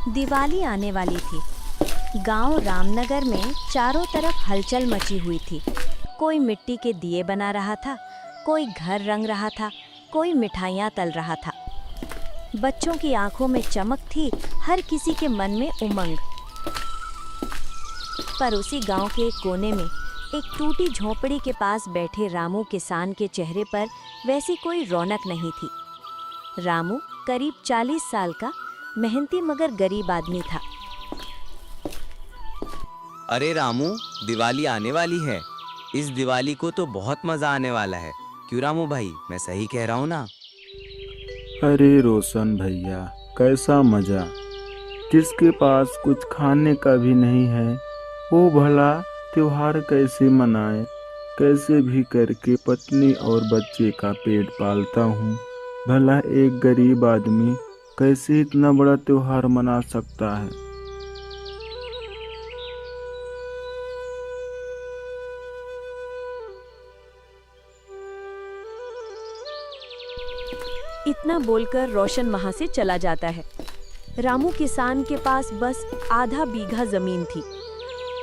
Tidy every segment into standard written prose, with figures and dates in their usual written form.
दिवाली आने वाली थी। गांव रामनगर में चारों तरफ हलचल मची हुई थी। कोई मिट्टी के दिए बना रहा था, कोई घर रंग रहा था, कोई मिठाइयाँ तल रहा था। बच्चों की आंखों में चमक थी, हर किसी के मन में उमंग। पर उसी गांव के एक कोने में एक टूटी झोंपड़ी के पास बैठे रामू किसान के चेहरे पर वैसी कोई रौनक नहीं थी। रामू करीब 40 साल का मेहनती मगर गरीब आदमी था। अरे रामू, दिवाली आने वाली है। इस दिवाली को तो बहुत मजा आने वाला है। क्यों रामू भाई, मैं सही कह रहा हूँ ना? अरे रोशन भैया, कैसा मजा। जिसके पास कुछ खाने का भी नहीं है वो भला त्योहार कैसे मनाए। कैसे भी करके पत्नी और बच्चे का पेट पालता हूँ। भला एक गरीब आदमी कैसे इतना बड़ा त्योहार मना सकता है। इतना बोलकर रोशन वहां से चला जाता है। रामू किसान के पास बस आधा बीघा जमीन थी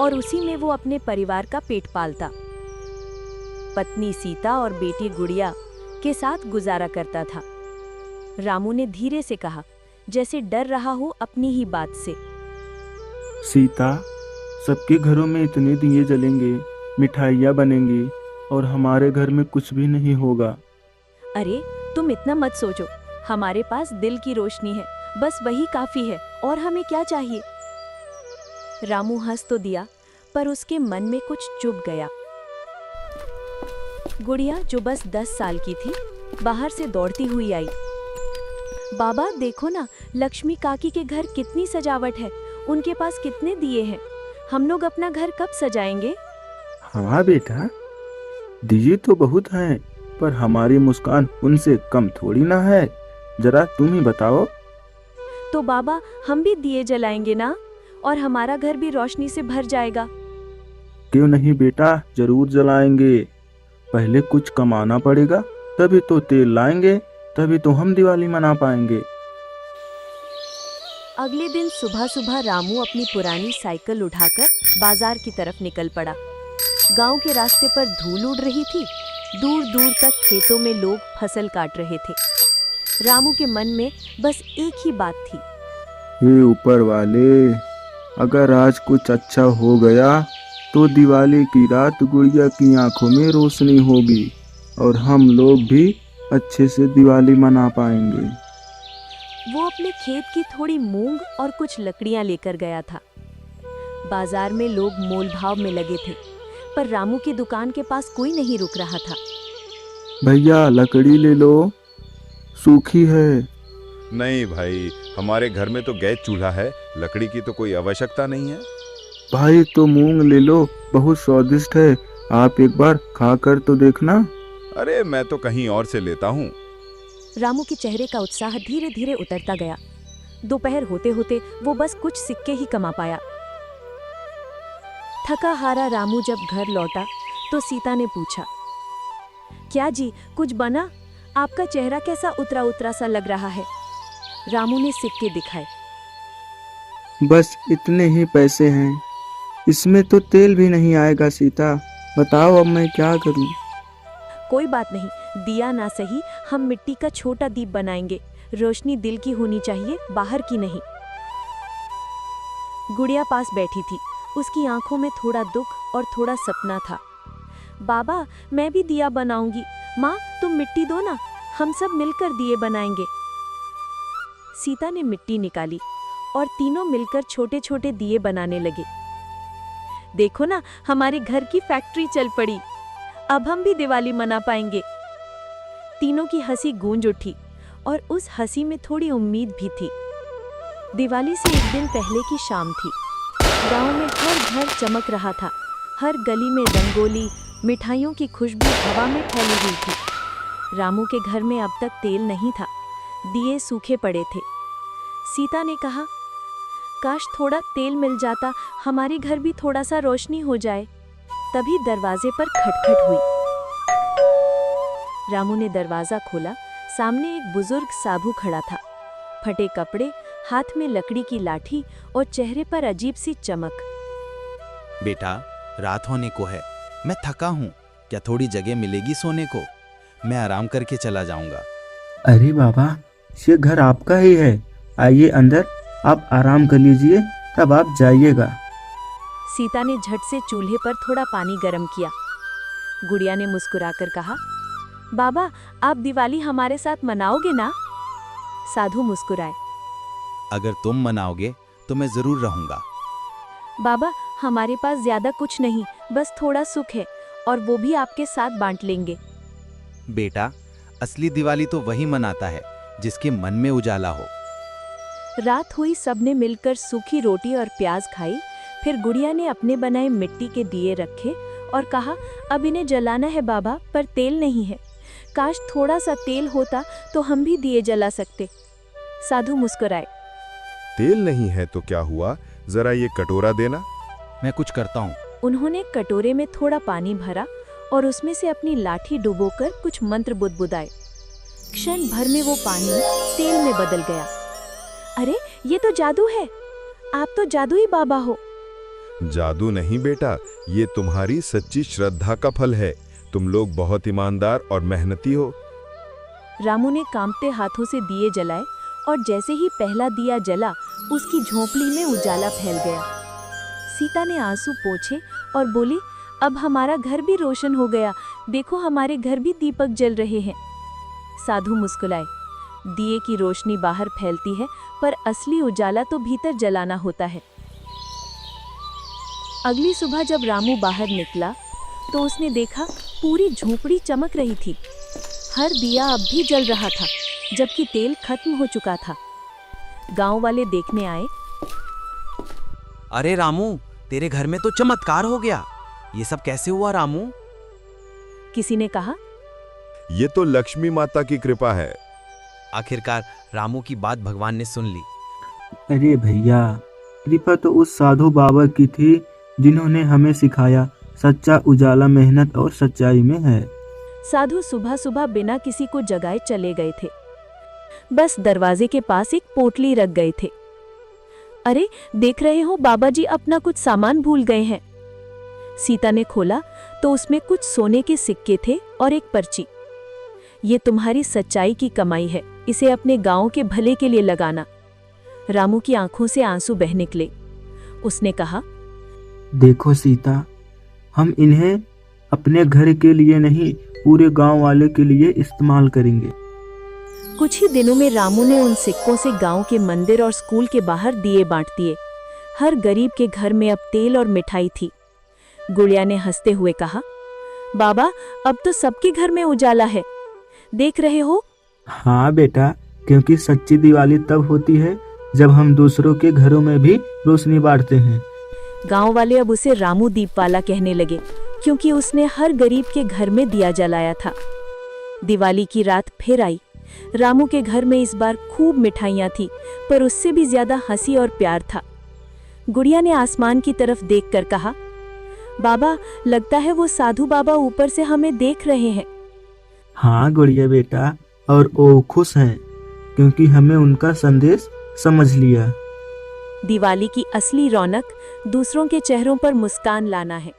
और उसी में वो अपने परिवार का पेट पालता। पत्नी सीता और बेटी गुड़िया के साथ गुजारा करता था। रामू ने धीरे से कहा, जैसे डर रहा हो अपनी ही बात से। सीता, सबके घरों में इतने दिए जलेंगे, मिठाइयाँ बनेंगी और हमारे घर में कुछ भी नहीं होगा। अरे तुम इतना मत सोचो, हमारे पास दिल की रोशनी है, बस वही काफी है, और हमें क्या चाहिए। रामू हंस तो दिया, पर उसके मन में कुछ चुभ गया। गुड़िया जो बस 10 साल की थी, बाहर से दौड़ती हुई आई। बाबा देखो ना, लक्ष्मी काकी के घर कितनी सजावट है, उनके पास कितने दिए हैं। हम लोग अपना घर कब सजाएंगे? हाँ बेटा, दिए तो बहुत हैं, पर हमारी मुस्कान उनसे कम थोड़ी ना है। जरा तुम ही बताओ। तो बाबा हम भी दिए जलाएंगे ना, और हमारा घर भी रोशनी से भर जाएगा। क्यों नहीं बेटा, जरूर जलाएंगे। पहले कुछ कमाना पड़ेगा, तभी तो तेल लाएंगे, तभी तो हम दिवाली मना पाएंगे। अगले दिन सुबह सुबह रामू अपनी पुरानी साइकिल उठाकर बाजार की तरफ निकल पड़ा। गांव के रास्ते पर धूल उड़ रही थी, दूर दूर तक खेतों में लोग फसल काट रहे थे। रामू के मन में बस एक ही बात थी, हे ऊपर वाले, अगर आज कुछ अच्छा हो गया तो दिवाली की रात गुड़िया की आंखों में रोशनी होगी और हम लोग भी अच्छे से दिवाली मना पाएंगे। वो अपने खेत की थोड़ी मूंग और कुछ लकड़ियां लेकर गया था। बाजार में लोग मोल भाव में लगे थे, पर रामू की दुकान के पास कोई नहीं रुक रहा था। भैया लकड़ी ले लो, सूखी है। नहीं भाई, हमारे घर में तो गैस चूल्हा है, लकड़ी की तो कोई आवश्यकता नहीं है। भाई तो मूंग ले लो, बहुत स्वादिष्ट है, आप एक बार खा कर तो देखना। अरे मैं तो कहीं और से लेता हूँ। रामू के चेहरे का उत्साह धीरे धीरे उतरता गया। दोपहर होते होते वो बस कुछ सिक्के ही कमा पाया। थका हारा रामू जब घर लौटा तो सीता ने पूछा, क्या जी, कुछ बना? आपका चेहरा कैसा उतरा उतरा सा लग रहा है। रामू ने सिक्के दिखाए। बस इतने ही पैसे हैं, इसमें तो तेल भी नहीं आएगा सीता, बताओ अब मैं क्या करूं। कोई बात नहीं, दिया ना सही, हम मिट्टी का छोटा दीप बनाएंगे। रोशनी दिल की होनी चाहिए, बाहर की नहीं। गुड़िया पास बैठी थी, उसकी आंखों में थोड़ा दुख और थोड़ा सपना था। बाबा मैं भी दिया बनाऊंगी। माँ तुम मिट्टी दो ना, हम सब मिलकर दिए बनाएंगे। सीता ने मिट्टी निकाली और तीनों मिलकर छोटे छोटे दिए बनाने लगे। देखो ना, हमारे घर की फैक्ट्री चल पड़ी, अब हम भी दिवाली मना पाएंगे। तीनों की हंसी गूंज उठी और उस हंसी में थोड़ी उम्मीद भी थी। दिवाली से एक दिन पहले की शाम थी। गांव में हर घर चमक रहा था, हर गली में रंगोली, मिठाइयों की खुशबू हवा में फैली हुई थी। रामू के घर में अब तक तेल नहीं था, दिए सूखे पड़े थे। सीता ने कहा, काश थोड़ा तेल मिल जाता, हमारे घर भी थोड़ा सा रोशनी हो जाए। तभी दरवाजे पर खटखट हुई। रामू ने दरवाजा खोला। सामने एक बुजुर्ग साधु खड़ा था। फटे कपड़े, हाथ में लकड़ी की लाठी और चेहरे पर अजीब सी चमक। बेटा, रात होने को है, मैं थका हूँ, क्या थोड़ी जगह मिलेगी सोने को? मैं आराम करके चला जाऊंगा। अरे बाबा, ये घर आपका ही है, आइए अंदर, आप आराम कर लीजिए, तब आप जाइएगा। सीता ने झट से चूल्हे पर थोड़ा पानी गर्म किया। गुड़िया ने मुस्कुराकर कहा, बाबा, आप दिवाली हमारे साथ मनाओगे ना? साधु मुस्कुराए। अगर तुम मनाओगे तो मैं जरूर रहूंगा। बाबा, हमारे पास ज्यादा कुछ नहीं, बस थोड़ा सुख है, और वो भी आपके साथ बांट लेंगे। बेटा, असली दिवाली तो वही मनाता है जिसके मन में उजाला हो। रात हुई, सबने मिलकर सूखी रोटी और प्याज खाई। फिर गुड़िया ने अपने बनाए मिट्टी के दिए रखे और कहा, अब इन्हें जलाना है बाबा, पर तेल नहीं है। काश थोड़ा सा तेल होता तो हम भी दिए जला सकते। साधु मुस्कुराए। तेल नहीं है तो क्या हुआ, जरा ये कटोरा देना। मैं कुछ करता हूँ। उन्होंने कटोरे में थोड़ा पानी भरा और उसमें से अपनी लाठी डुबोकर कुछ मंत्र बुदबुदाए। क्षण भर में वो पानी तेल में बदल गया। अरे, ये तो जादू है, आप तो जादुई बाबा हो। जादू नहीं बेटा, ये तुम्हारी सच्ची श्रद्धा का फल है। तुम लोग बहुत ईमानदार और मेहनती हो। रामू ने कांपते हाथों से दिए जलाए और जैसे ही पहला दिया जला, उसकी झोंपड़ी में उजाला फैल गया। सीता ने आंसू पोंछे और बोली, अब हमारा घर भी रोशन हो गया, देखो हमारे घर भी दीपक जल रहे हैं। साधु मुस्कुराए। दिए की रोशनी बाहर फैलती है, पर असली उजाला तो भीतर जलाना होता है। अगली सुबह जब रामू बाहर निकला तो उसने देखा पूरी झोपड़ी चमक रही थी। हर दिया अब भी जल रहा था, जबकि तेल खत्म हो चुका था। गांव वाले देखने आए। अरे रामू, तेरे घर में तो चमत्कार हो गया। ये सब कैसे हुआ रामू? किसी ने कहा, ये तो लक्ष्मी माता की कृपा है। आखिरकार रामू की बात भगवान ने सुन ली। अरे भैया, कृपा तो उस साधु बाबा की थी जिन्होंने हमें सिखाया सच्चा उजाला मेहनत और सच्चाई में है। साधु सुबह सुबह बिना किसी को जगाए चले गए थे। बस दरवाजे के पास एक पोटली रख गए थे। अरे, देख रहे हो, बाबा जी अपना कुछ सामान भूल गए हैं। सीता ने खोला तो उसमें कुछ सोने के सिक्के थे और एक पर्ची। ये तुम्हारी सच्चाई की कमाई है, इसे अपने गांव के भले के लिए लगाना। रामू की आंखों से आंसू बह निकले। उसने कहा, देखो सीता, हम इन्हें अपने घर के लिए नहीं, पूरे गांव वाले के लिए इस्तेमाल करेंगे। कुछ ही दिनों में रामू ने उन सिक्कों से गांव के मंदिर और स्कूल के बाहर दिए बांट दिए। हर गरीब के घर में अब तेल और मिठाई थी। गुड़िया ने हंसते हुए कहा, बाबा, अब तो सबके घर में उजाला है, देख रहे हो? हाँ बेटा, क्योंकि सच्ची दिवाली तब होती है जब हम दूसरों के घरों में भी रोशनी बांटते हैं। गांव वाले अब उसे रामू दीप वाला कहने लगे, क्योंकि उसने हर गरीब के घर में दिया जलाया था। दिवाली की रात फिर आई। रामू के घर में इस बार खूब मिठाइयाँ थी, पर उससे भी ज्यादा हंसी और प्यार था। गुड़िया ने आसमान की तरफ देखकर कहा, बाबा, लगता है वो साधु बाबा ऊपर से हमें देख रहे हैं। हाँ गुड़िया बेटा, और वो खुश हैं क्योंकि हमें उनका संदेश समझ लिया। दिवाली की असली रौनक दूसरों के चेहरों पर मुस्कान लाना है।